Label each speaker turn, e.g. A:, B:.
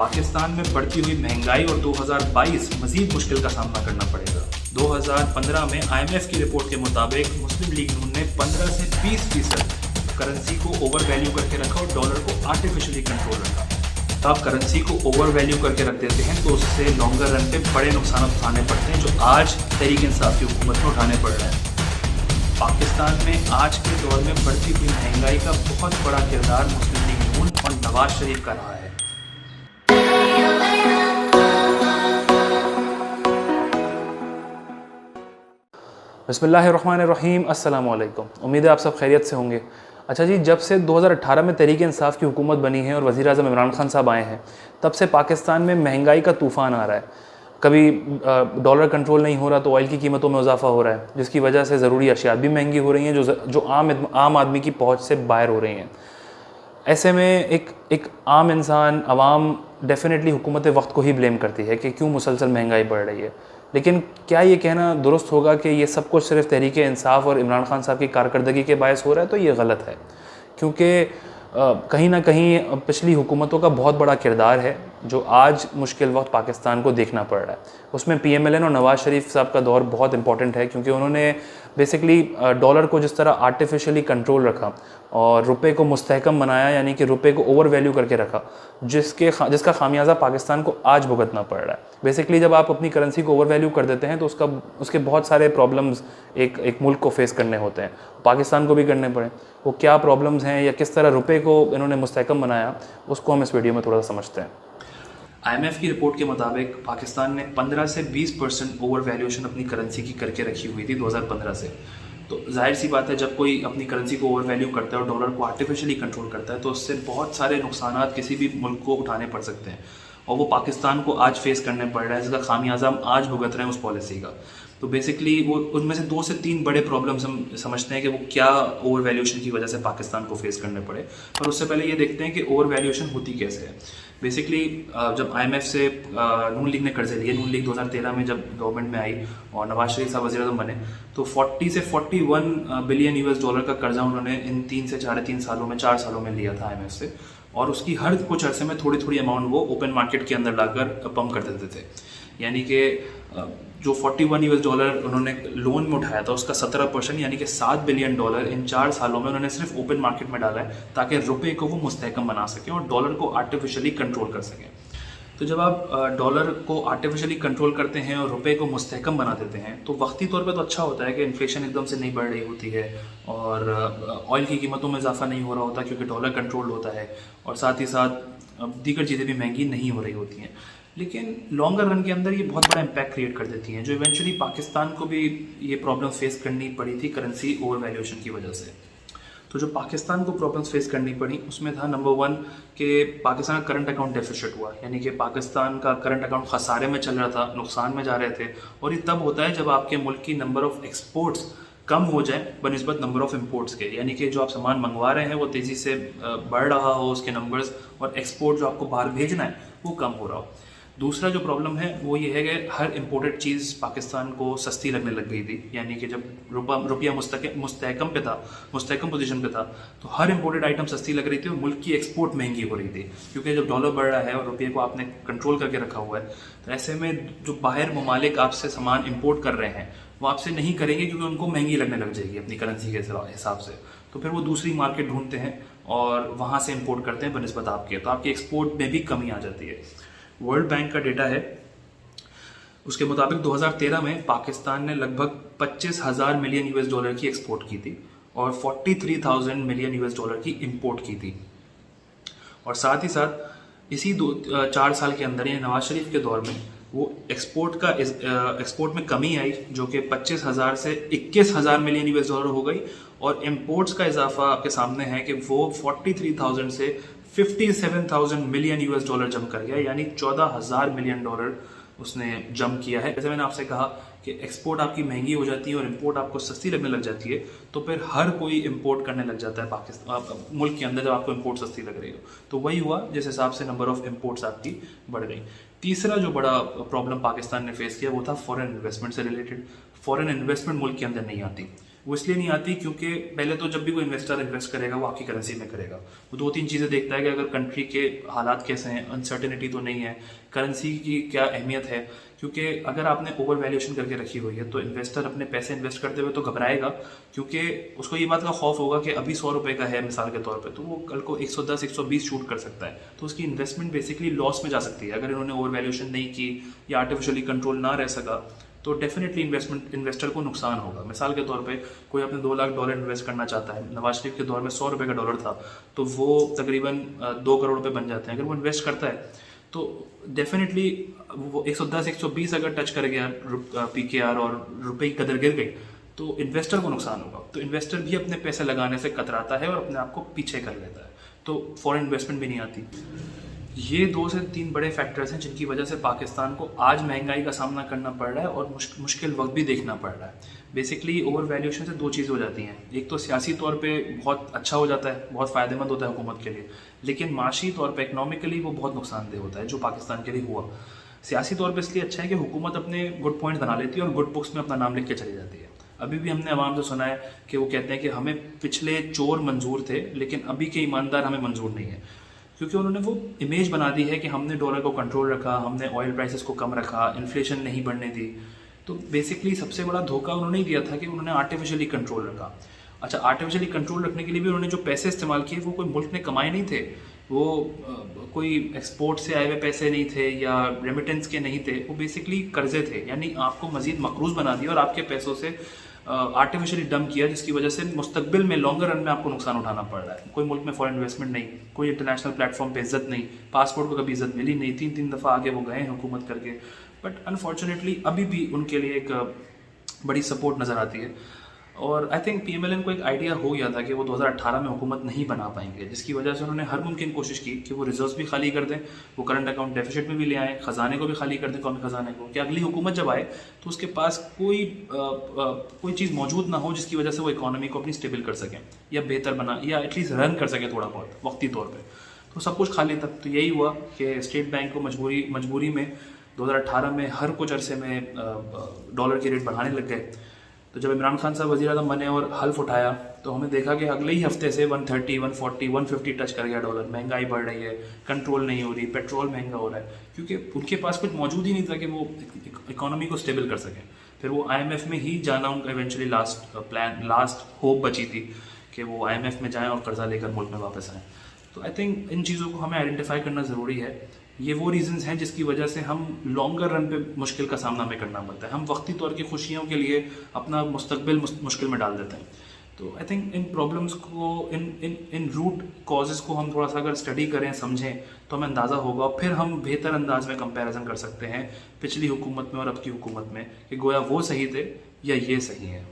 A: पाकिस्तान में बढ़ती हुई महंगाई और 2022 मजीद मुश्किल का सामना करना पड़ेगा। 2015 में IMF की रिपोर्ट के मुताबिक मुस्लिम लीग नून ने 15 से 20% करेंसी को ओवर वैल्यू करके रखा और डॉलर को आर्टिफिशियली कंट्रोल रखा। तो आप करेंसी को ओवर वैल्यू करके रख देते हैं तो उससे लॉन्गर रन पे बड़े नुकसान उठाने पड़ते हैं, जो आज तहरीक इंसाफ की हुकूमत में उठाने पड़ रहे हैं। पाकिस्तान में आज के दौर में बढ़ती हुई महंगाई का बहुत बड़ा किरदार मुस्लिम लीग नून और नवाज शरीफ का रहा है।
B: बिस्मिल्लाहिर्रहमानिर्रहीम, अस्सलाम वालेकुम। उम्मीद है आप सब खैरियत से होंगे। अच्छा जी, जब से 2018 में तहरीक इंसाफ की हुकूमत बनी है और वज़ीर आज़म इमरान खान साहब आए हैं, तब से पाकिस्तान में महंगाई का तूफ़ान आ रहा है। कभी डॉलर कंट्रोल नहीं हो रहा तो ऑयल की कीमतों में इजाफा हो रहा है, जिसकी वजह से ज़रूरी अशियात भी महंगी हो रही हैं, जो आम आदमी की पहुँच से बाहर हो रही हैं। ऐसे में एक आम इंसान, आवाम डेफिनेटली हुकूमत वक्त को ही ब्लेम करती है कि क्यों मुसलसल महंगाई बढ़ रही है। लेकिन क्या ये कहना दुरुस्त होगा कि ये सब कुछ सिर्फ तहरीक इंसाफ और इमरान खान साहब की कारकर्दगी के बायस हो रहा है? तो ये गलत है, क्योंकि कहीं ना कहीं पिछली हुकूमतों का बहुत बड़ा किरदार है जो आज मुश्किल वक्त पाकिस्तान को देखना पड़ रहा है। उसमें PMLN और नवाज़ शरीफ साहब का दौर बहुत इंपॉर्टेंट है, क्योंकि उन्होंने बेसिकली डॉलर को जिस तरह आर्टिफिशियली कंट्रोल रखा और रुपए को मुस्तहकम बनाया, यानी कि रुपए को ओवर वैल्यू करके रखा, जिसका खामियाजा पाकिस्तान को आज भुगतना पड़ रहा है। बेसिकली जब आप अपनी करेंसी को ओवर वैल्यू कर देते हैं तो उसके बहुत सारे प्रॉब्लम्स एक मुल्क को फेस करने होते हैं, पाकिस्तान को भी करने पड़े। वो क्या प्रॉब्लम्स हैं या किस तरह रुपए को इन्होंने मुस्तहकम बनाया, उसको हम इस वीडियो में थोड़ा सा समझते हैं।
A: IMF की रिपोर्ट के मुताबिक पाकिस्तान ने 15 से 20% ओवर वैल्यूएशन अपनी करेंसी की करके रखी हुई थी 2015 से। तो जाहिर सी बात है, जब कोई अपनी करेंसी को ओवर वैल्यू करता है और डॉलर को आर्टिफिशियली कंट्रोल करता है तो उससे बहुत सारे नुकसान किसी भी मुल्क को उठाने पड़ सकते हैं, और वो पाकिस्तान को आज फेस करने पड़ रहा है, जिसका खामियाजा हम आज भुगत रहे हैं उस पॉलिसी का। तो बेसिकली वो उनमें से 2 से 3 बड़े प्रॉब्लम्स हम समझते हैं कि वो क्या ओवर वैल्यूएशन की वजह से पाकिस्तान को फेस करने पड़े। पर उससे पहले ये देखते हैं कि ओवर वैल्यूएशन होती कैसे है। बेसिकली जब IMF से नून लीग ने कर्जे लिए, नून लीग 2013 में जब गवर्नमेंट में आई और नवाज शरीफ साहब वज़ीर आज़म बने, तो 40 से 41 बिलियन US डॉलर का कर्जा उन्होंने इन 3 से 3.5 सालों में 4 सालों में लिया था IMF से, और उसकी हर कुछ अरसे में थोड़ी थोड़ी अमाउंट वो ओपन मार्केट के अंदर लाकर पंप कर देते थे। यानी कि जो 41 US डॉलर उन्होंने लोन में उठाया था उसका 17% यानी कि 7 बिलियन डॉलर इन 4 सालों में उन्होंने सिर्फ ओपन मार्केट में डाला है, ताकि रुपए को वो मुस्तहकम बना सकें और डॉलर को आर्टिफिशियली कंट्रोल कर सकें। तो जब आप डॉलर को आर्टिफिशियली कंट्रोल करते हैं और रुपए को मुस्तहकम बना देते हैं तो वक्ती तौर पे तो अच्छा होता है कि इन्फ्लेशन एकदम से नहीं बढ़ रही होती है और ऑयल की कीमतों में इजाफा नहीं हो रहा होता, क्योंकि डॉलर कंट्रोल होता है, और साथ ही साथ दीगर चीज़ें भी महंगी नहीं हो रही होती हैं। लेकिन लॉन्गर रन के अंदर ये बहुत बड़ा इम्पैक्ट क्रिएट कर देती हैं, जो इवेंचुअली पाकिस्तान को भी ये प्रॉब्लम फेस करनी पड़ी थी करेंसी ओवर वैल्यूएशन की वजह से। तो जो पाकिस्तान को प्रॉब्लम्स फेस करनी पड़ी उसमें था नंबर 1 कि पाकिस्तान का करंट अकाउंट डेफिसिट हुआ, यानी कि पाकिस्तान का करंट अकाउंट खसारे में चल रहा था, नुकसान में जा रहे थे। और ये तब होता है जब आपके मुल्क की नंबर ऑफ़ एक्सपोर्ट्स कम हो जाए बनिस्बत नंबर ऑफ़ इम्पोर्ट्स के, यानी कि जो आप सामान मंगवा रहे हैं वो तेज़ी से बढ़ रहा हो उसके नंबर्स, और एक्सपोर्ट जो आपको बाहर भेजना है वो कम हो रहा हो। दूसरा जो प्रॉब्लम है वो ये है कि हर इम्पोर्टेड चीज़ पाकिस्तान को सस्ती लगने लग गई थी, यानी कि जब रुपया मुस्तहकम पोजीशन पे था तो हर इम्पोर्टेड आइटम सस्ती लग रही थी और मुल्क की एक्सपोर्ट महंगी हो रही थी, क्योंकि जब डॉलर बढ़ रहा है और रुपये को आपने कंट्रोल करके रखा हुआ है तो ऐसे में जो बाहर ममालिक आपसे सामान इम्पोर्ट कर रहे हैं वो आपसे नहीं करेंगे, क्योंकि उनको महंगी लगने लग जाएगी अपनी करेंसी के हिसाब से। तो फिर वो दूसरी मार्केट ढूंढते हैं और वहाँ से इम्पोर्ट करते हैं बनिस्बत आपके, तो आपकी एक्सपोर्ट में भी कमी आ जाती है। वर्ल्ड बैंक का डेटा है, उसके मुताबिक 2013 में पाकिस्तान ने लगभग 25,000 मिलियन US डॉलर की एक्सपोर्ट की थी और 43,000 मिलियन US डॉलर की इंपोर्ट की थी। और साथ ही साथ इसी 4 साल के अंदर, यानी नवाज शरीफ के दौर में, वो एक्सपोर्ट में कमी आई, जो कि 25,000 से 21,000 मिलियन US डॉलर हो गई, और इम्पोर्ट्स का इजाफा आपके सामने है कि वो 43,000 से 57,000 मिलियन US डॉलर जम कर गया, यानी 14,000 मिलियन डॉलर उसने जम किया है। जैसे मैंने आपसे कहा कि एक्सपोर्ट आपकी महंगी हो जाती है और इंपोर्ट आपको सस्ती लगने लग जाती है, तो फिर हर कोई इंपोर्ट करने लग जाता है पाकिस्तान मुल्क के अंदर, जब आपको इंपोर्ट सस्ती लग रही हो। तो वही हुआ जिस हिसाब से नंबर ऑफ इंपोर्ट्स आपकी बढ़ गई। तीसरा जो बड़ा प्रॉब्लम पाकिस्तान ने फेस किया वो था फॉरेन इन्वेस्टमेंट से रिलेटेड। फॉरेन इन्वेस्टमेंट मुल्क के अंदर नहीं आती। वो इसलिए नहीं आती क्योंकि पहले तो जब भी कोई इन्वेस्टर इन्वेस्ट करेगा वो आपकी करेंसी में करेगा। वो 2-3 चीज़ें देखता है कि अगर कंट्री के हालात कैसे हैं, अनसर्टेनिटी तो नहीं है, करेंसी की क्या अहमियत है। क्योंकि अगर आपने ओवर वैल्यूएशन करके रखी हुई है तो इन्वेस्टर अपने पैसे इन्वेस्ट करते हुए तो घबराएगा, क्योंकि उसको ये बात का खौफ होगा कि अभी 100 रुपये का है मिसाल के तौर पे, तो वो कल को 110-120 शूट कर सकता है, तो उसकी इन्वेस्टमेंट बेसिकली लॉस में जा सकती है। अगर इन्होंने ओवर वैल्यूएशन नहीं की या आर्टिफिशियली कंट्रोल ना रह सका तो डेफिनेटली इन्वेस्टर को नुकसान होगा। मिसाल के तौर पे कोई अपने $2 लाख इन्वेस्ट करना चाहता है, नवाज शरीफ के दौर में 100 रुपये का डॉलर था तो वो तकरीबन 2 करोड़ रुपये बन जाते हैं। अगर वो इन्वेस्ट करता है तो डेफिनेटली वो 110-120 अगर टच कर गया PKR और रुपए की कदर गिर गई तो इन्वेस्टर को नुकसान होगा। तो इन्वेस्टर भी अपने पैसे लगाने से कतराता है और अपने आप को पीछे कर लेता है, तो फॉरेन इन्वेस्टमेंट भी नहीं आती। ये 2 से 3 बड़े फैक्टर्स हैं जिनकी वजह से पाकिस्तान को आज महंगाई का सामना करना पड़ रहा है और मुश्किल वक्त भी देखना पड़ रहा है। बेसिकली ओवर वैल्यूएशन से 2 चीज़ हो जाती हैं, एक तो सियासी तौर पे बहुत अच्छा हो जाता है, बहुत फ़ायदेमंद होता है हुकूमत के लिए, लेकिन माशी तौर पे इकनॉमिकली वो बहुत नुकसानदेह होता है, जो पाकिस्तान के लिए हुआ। सियासी तौर पे इसलिए अच्छा है कि हुकूमत अपने गुड पॉइंट बना लेती है और गुड बुक्स में अपना नाम लिख के चली जाती है। अभी भी हमने आवाम से सुना है कि वो कहते हैं कि हमें पिछले चोर मंजूर थे लेकिन अभी के ईमानदार हमें मंजूर नहीं है, क्योंकि उन्होंने वो इमेज बना दी है कि हमने डॉलर को कंट्रोल रखा, हमने ऑयल प्राइसेस को कम रखा, इन्फ्लेशन नहीं बढ़ने दी। तो बेसिकली सबसे बड़ा धोखा उन्होंने ही दिया था कि उन्होंने आर्टिफिशियली कंट्रोल रखा। अच्छा, आर्टिफिशियली कंट्रोल रखने के लिए भी उन्होंने जो पैसे इस्तेमाल किए वो कोई मुल्क ने कमाए नहीं थे, वो कोई एक्सपोर्ट से आए हुए पैसे नहीं थे या रेमिटेंस के नहीं थे, वो बेसिकली कर्जे थे। यानी आपको मजीद मकरूज बना दिया और आपके पैसों से आर्टिफिशियली डम किया, जिसकी वजह से मुस्तकबिल में लॉन्गर रन में आपको नुकसान उठाना पड़ रहा है। कोई मुल्क में फॉरेन इन्वेस्टमेंट नहीं, कोई इंटरनेशनल प्लेटफॉर्म पे इज्जत नहीं, पासपोर्ट को कभी इज्जत मिली नहीं, 3-3 दफ़ा आगे वो गए हैं हुकूमत करके, बट अनफॉर्चुनेटली अभी भी उनके लिए एक बड़ी सपोर्ट नज़र आती है। और आई थिंक PMLN को एक आइडिया हो गया था कि वो 2018 में हुकूमत नहीं बना पाएंगे, जिसकी वजह से उन्होंने हर मुमकिन कोशिश की कि वो रिजर्व्स भी खाली कर दें, वो करंट अकाउंट डेफिसिट में भी ले आएँ, ख़जाने को भी खाली कर दें, कौमी ख़जाने को, कि अगली हुकूमत जब आए तो उसके पास कोई चीज़ मौजूद ना हो जिसकी वजह से वो इकॉनमी को अपनी स्टेबल कर सकें या बेहतर बना या एटलीस्ट रन कर सकें थोड़ा बहुत वक्ती तौर पर। तो सब कुछ खाली था। तो यही हुआ कि स्टेट बैंक को मजबूरी में 2018 में हर कुछ अरसे में डॉलर के रेट बढ़ाने लग गए। तो जब इमरान खान साहब वज़ीर-ए-आज़म बने और हल्फ उठाया तो हमें देखा कि अगले ही हफ्ते से 130, 140, 150 टच कर गया डॉलर। महंगाई बढ़ रही है, कंट्रोल नहीं हो रही, पेट्रोल महंगा हो रहा है, क्योंकि उनके पास कुछ मौजूद ही नहीं था कि वो इकोनॉमी को स्टेबल कर सकें। फिर वो IMF में ही जाना उनका इवेंचुअली लास्ट होप बची थी कि वो IMF में जाएँ और कर्जा लेकर मुल्क में वापस आएँ। तो आई थिंक इन चीज़ों को हमें आइडेंटिफाई करना ज़रूरी है। ये वो रीजंस हैं जिसकी वजह से हम लॉन्गर रन पे मुश्किल का सामना में करना पड़ता है। हम वक्ती तौर की खुशियों के लिए अपना मुस्तकबिल मुश्किल में डाल देते हैं। तो आई थिंक इन प्रॉब्लम्स को इन रूट कॉजेज़ को हम थोड़ा सा अगर स्टडी करें, समझें, तो हमें अंदाज़ा होगा और फिर हम बेहतर अंदाज में कंपैरिजन कर सकते हैं पिछली हुकूमत में और अब की हुकूमत में कि गोया वो सही थे या ये सही है।